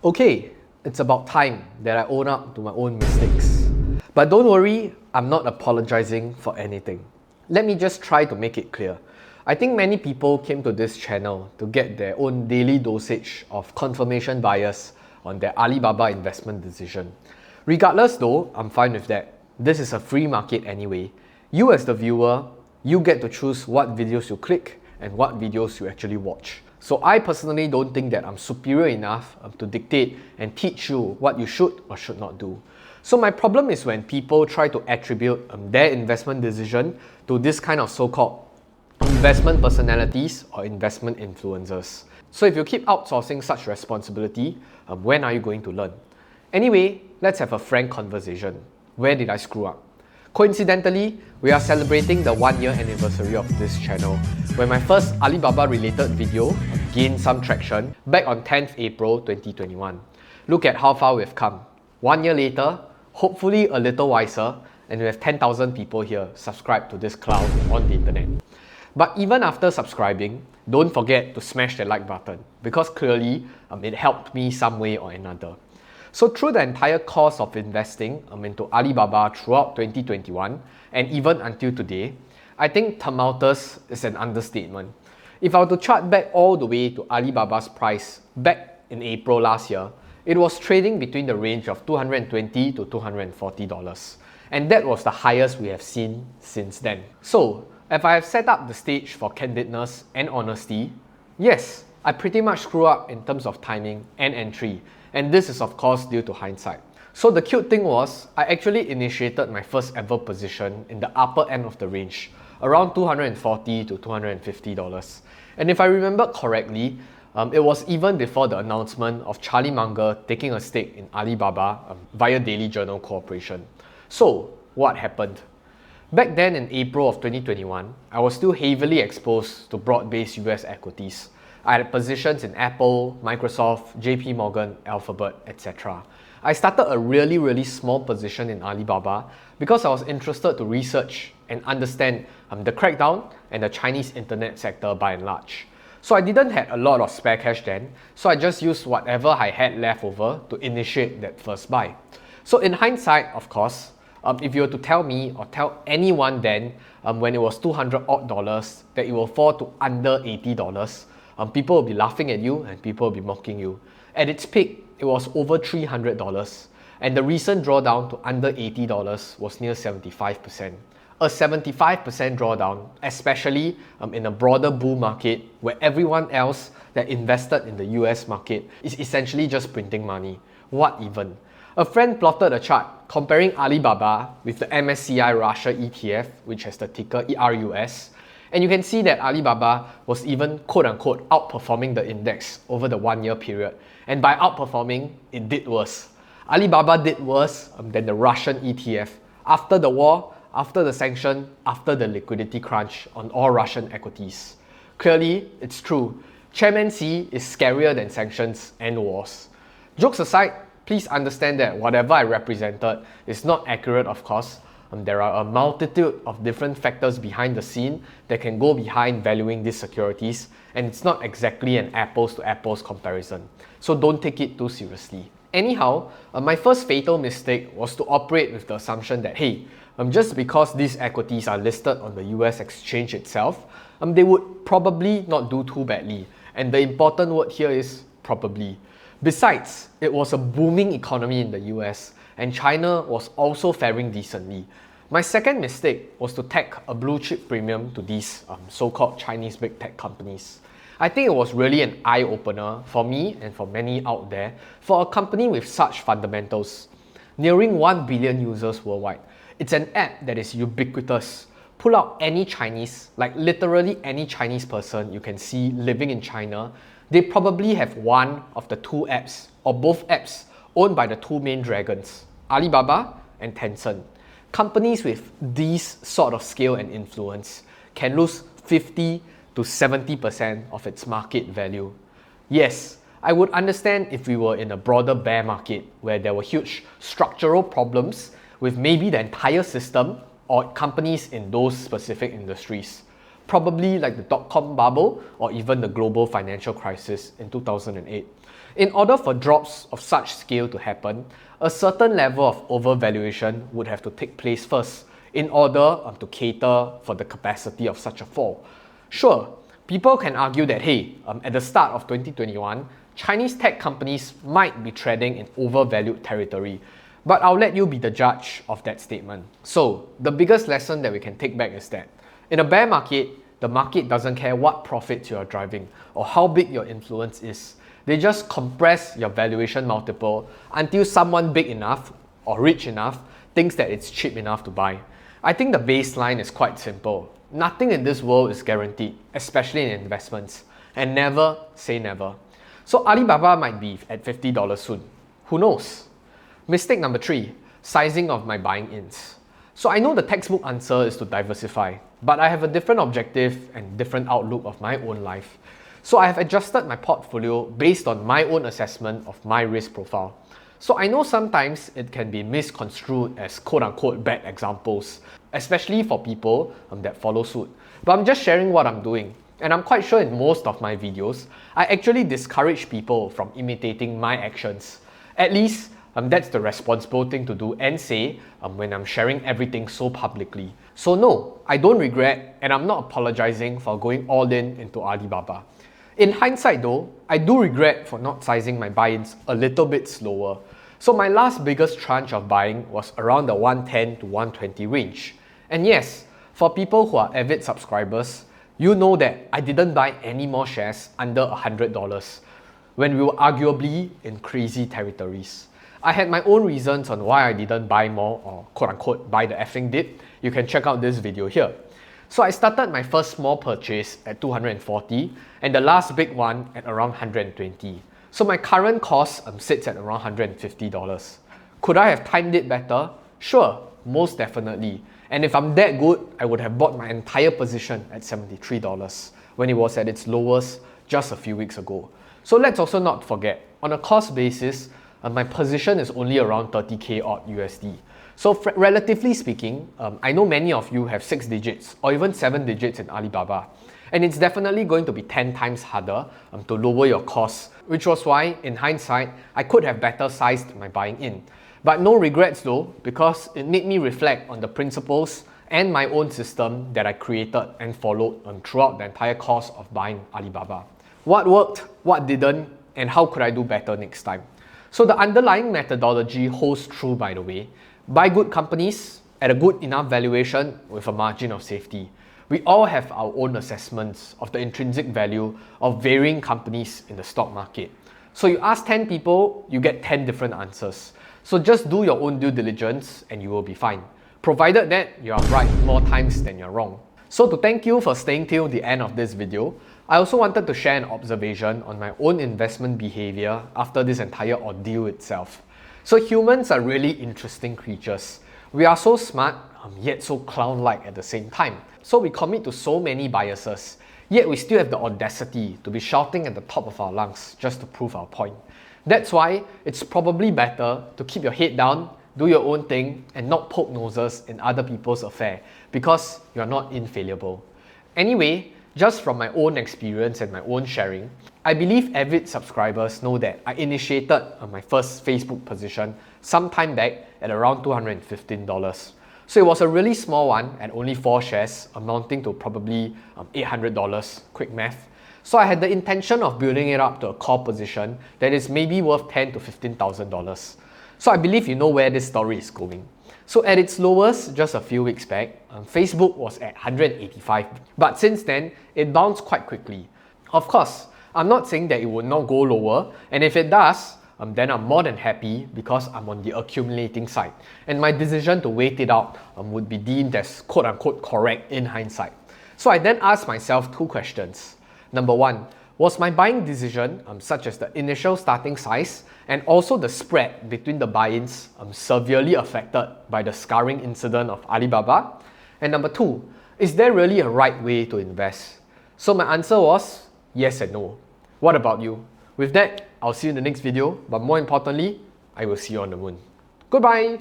Okay, it's about time that I own up to my own mistakes. But don't worry, I'm not apologizing for anything. Let me just try to make it clear. I think many people came to this channel to get their own daily dosage of confirmation bias on their Alibaba investment decision. Regardless though, I'm fine with that. This is a free market anyway. You as the viewer, you get to choose what videos you click and what videos you actually watch. So I personally don't think that I'm superior enough to dictate and teach you what you should or should not do. So my problem is when people try to attribute their investment decision to this kind of so-called investment personalities or investment influencers. So if you keep outsourcing such responsibility, when are you going to learn? Anyway, let's have a frank conversation. Where did I screw up? Coincidentally, we are celebrating the 1-year anniversary of this channel, where my first Alibaba related video gained some traction back on 10th April 2021. Look at how far we've come. 1 year later, hopefully a little wiser, and we have 10,000 people here subscribed to this clown on the internet. But even after subscribing, don't forget to smash the like button, because clearly it helped me some way or another. So through the entire course of investing into Alibaba throughout 2021 and even until today, I think tumultuous is an understatement. If I were to chart back all the way to Alibaba's price back in April last year, it was trading between the range of $220 to $240. And that was the highest we have seen since then. So, if I have set up the stage for candidness and honesty, yes, I pretty much screw up in terms of timing and entry. And this is of course due to hindsight. So the cute thing was, I actually initiated my first ever position in the upper end of the range, around $240 to $250. And if I remember correctly, it was even before the announcement of Charlie Munger taking a stake in Alibaba via Daily Journal Corporation. So what happened? Back then in April of 2021, I was still heavily exposed to broad-based US equities. I had positions in Apple, Microsoft, JP Morgan, Alphabet, etc. I started a really small position in Alibaba because I was interested to research and understand the crackdown and the Chinese internet sector by and large. So I didn't have a lot of spare cash then, so I just used whatever I had left over to initiate that first buy. So in hindsight, of course, if you were to tell me or tell anyone then when it was $200 odd that it will fall to under $80, people will be laughing at you and people will be mocking you. At its peak, it was over $300, and the recent drawdown to under $80 was near 75%. A 75% drawdown, especially in a broader bull market where everyone else that invested in the US market is essentially just printing money. What even? A friend plotted a chart comparing Alibaba with the MSCI Russia ETF, which has the ticker ERUS, and you can see that Alibaba was even quote-unquote outperforming the index over the 1 year period. And by outperforming, it did worse. Alibaba did worse than the Russian ETF after the war, after the sanction, after the liquidity crunch on all Russian equities. Clearly, it's true. Chairman Xi is scarier than sanctions and wars. Jokes aside, please understand that whatever I represented is not accurate, of course. There are a multitude of different factors behind the scene that can go behind valuing these securities, and it's not exactly an apples to apples comparison. So don't take it too seriously. Anyhow, my first fatal mistake was to operate with the assumption that, hey, just because these equities are listed on the US exchange itself, they would probably not do too badly. And the important word here is probably. Besides, it was a booming economy in the US, and China was also faring decently. My second mistake was to tag a blue chip premium to these so-called Chinese big tech companies. I think it was really an eye-opener for me and for many out there for a company with such fundamentals. Nearing 1 billion users worldwide, it's an app that is ubiquitous. Pull out any Chinese, like literally any Chinese person you can see living in China, they probably have one of the two apps or both apps owned by the two main dragons, Alibaba and Tencent. Companies with these sort of scale and influence can lose 50 to 70% of its market value. Yes, I would understand if we were in a broader bear market where there were huge structural problems with maybe the entire system or companies in those specific industries. Probably like the dot-com bubble or even the global financial crisis in 2008. In order for drops of such scale to happen, a certain level of overvaluation would have to take place first in order to cater for the capacity of such a fall. Sure, people can argue that hey, at the start of 2021, Chinese tech companies might be treading in overvalued territory, but I'll let you be the judge of that statement. So, the biggest lesson that we can take back is that in a bear market, the market doesn't care what profits you are driving or how big your influence is. They just compress your valuation multiple until someone big enough or rich enough thinks that it's cheap enough to buy. I think the baseline is quite simple. Nothing in this world is guaranteed, especially in investments. And never say never. So Alibaba might be at $50 soon. Who knows? Mistake number 3, sizing of my buying ins. So I know the textbook answer is to diversify, but I have a different objective and different outlook of my own life. So I have adjusted my portfolio based on my own assessment of my risk profile. So I know sometimes it can be misconstrued as quote-unquote bad examples, especially for people that follow suit. But I'm just sharing what I'm doing. And I'm quite sure in most of my videos, I actually discourage people from imitating my actions. At least, that's the responsible thing to do and say when I'm sharing everything so publicly. So no, I don't regret and I'm not apologizing for going all in into Alibaba. In hindsight though, I do regret for not sizing my buy-ins a little bit slower. So my last biggest tranche of buying was around the 110 to 120 range. And yes, for people who are avid subscribers, you know that I didn't buy any more shares under $100 when we were arguably in crazy territories. I had my own reasons on why I didn't buy more or quote-unquote buy the effing dip. You can check out this video here. So I started my first small purchase at 240 and the last big one at around 120. So my current cost sits at around $150. Could I have timed it better? Sure, most definitely. And if I'm that good, I would have bought my entire position at $73 when it was at its lowest just a few weeks ago. So let's also not forget, on a cost basis, my position is only around 30k odd USD. So relatively speaking, I know many of you have 6 digits or even 7 digits in Alibaba. And it's definitely going to be 10 times harder to lower your costs, which was why, in hindsight, I could have better sized my buying in. But no regrets though, because it made me reflect on the principles and my own system that I created and followed throughout the entire course of buying Alibaba. What worked, what didn't, and how could I do better next time? So the underlying methodology holds true, by the way. Buy good companies at a good enough valuation with a margin of safety. We all have our own assessments of the intrinsic value of varying companies in the stock market. So you ask 10 people, you get 10 different answers. So just do your own due diligence and you will be fine, provided that you are right more times than you're wrong. So to thank you for staying till the end of this video, I also wanted to share an observation on my own investment behavior after this entire ordeal itself. So humans are really interesting creatures. We are so smart, yet so clown-like at the same time. So we commit to so many biases, yet we still have the audacity to be shouting at the top of our lungs just to prove our point. That's why it's probably better to keep your head down, do your own thing, and not poke noses in other people's affair, because you're not infallible. Anyway, just from my own experience and my own sharing, I believe avid subscribers know that I initiated my first Facebook position some time back at around $215. So it was a really small one at only 4 shares, amounting to probably $800, quick math. So I had the intention of building it up to a core position that is maybe worth $10,000 to $15,000. So I believe you know where this story is going. So at its lowest, just a few weeks back, Facebook was at 185, but since then, it bounced quite quickly. Of course, I'm not saying that it will not go lower, and if it does, then I'm more than happy because I'm on the accumulating side, and my decision to wait it out would be deemed as quote-unquote correct in hindsight. So I then asked myself 2 questions. Number 1, was my buying decision, such as the initial starting size and also the spread between the buy-ins, severely affected by the scarring incident of Alibaba? And number 2, is there really a right way to invest? So my answer was yes and no. What about you? With that, I'll see you in the next video, but more importantly, I will see you on the moon. Goodbye!